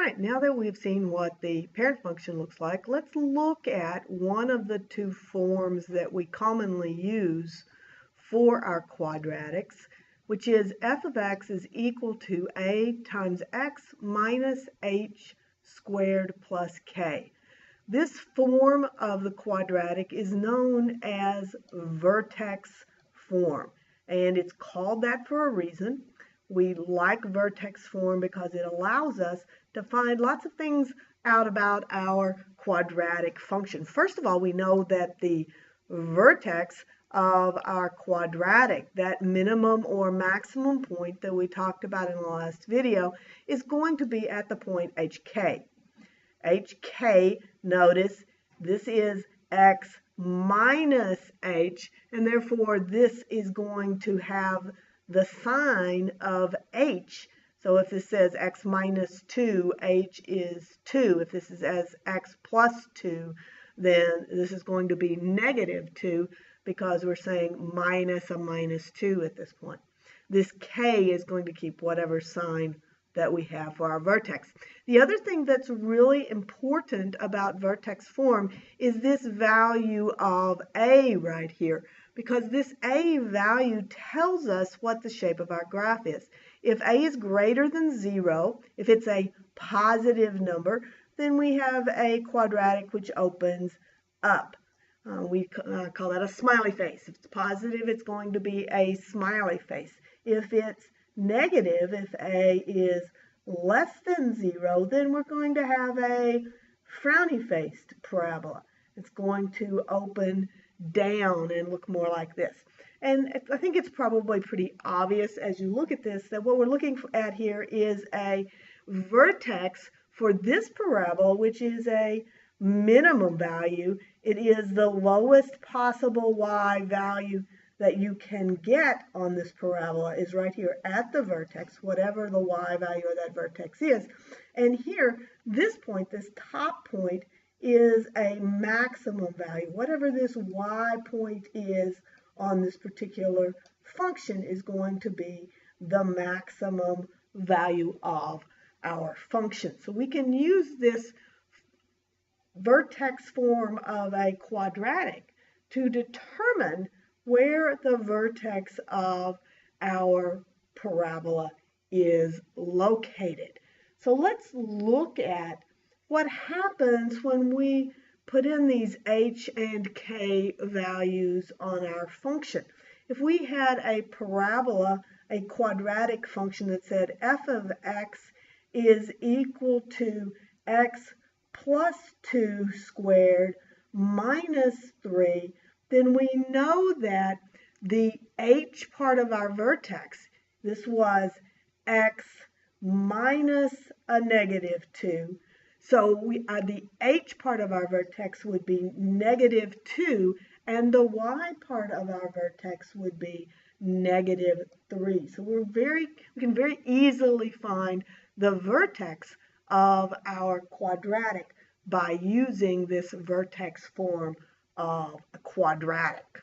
right, now that we've seen what the parent function looks like, let's look at one of the two forms that we commonly use for our quadratics, which is f of x is equal to a times x minus h squared plus k. This form of the quadratic is known as vertex form, and it's called that for a reason. We like vertex form because it allows us to find lots of things out about our quadratic function. First of all, we know that the vertex of our quadratic, that minimum or maximum point that we talked about in the last video, is going to be at the point hk. hk, notice this is x minus h, and therefore this is going to have the sign of h. So if this says x minus 2, h is 2. If this is as x plus 2, then this is going to be negative 2 because we're saying minus a minus 2 at this point. This k is going to keep whatever sign that we have for our vertex. The other thing that's really important about vertex form is this value of a right here, because this a value tells us what the shape of our graph is. If a is greater than 0, if it's a positive number, then we have a quadratic which opens up. We call that a smiley face. If it's positive, it's going to be a smiley face. If it's negative, if a is less than 0, then we're going to have a frowny-faced parabola. It's going to open down and look more like this. And I think it's probably pretty obvious as you look at this that what we're looking at here is a vertex for this parabola, which is a minimum value. It is the lowest possible y value that you can get on this parabola is right here at the vertex, whatever the y value of that vertex is. And here, this point, this top point, is a maximum value. Whatever this y point is on this particular function is going to be the maximum value of our function. So we can use this vertex form of a quadratic to determine where the vertex of our parabola is located. So let's look at what happens when we put in these h and k values on our function. If we had a parabola, a quadratic function that said f of x is equal to x plus 2 squared minus 3, then we know that the h part of our vertex, this was x minus a negative 2. So the h part of our vertex would be negative 2, and the y part of our vertex would be negative 3. So we can very easily find the vertex of our quadratic by using this vertex form of a quadratic.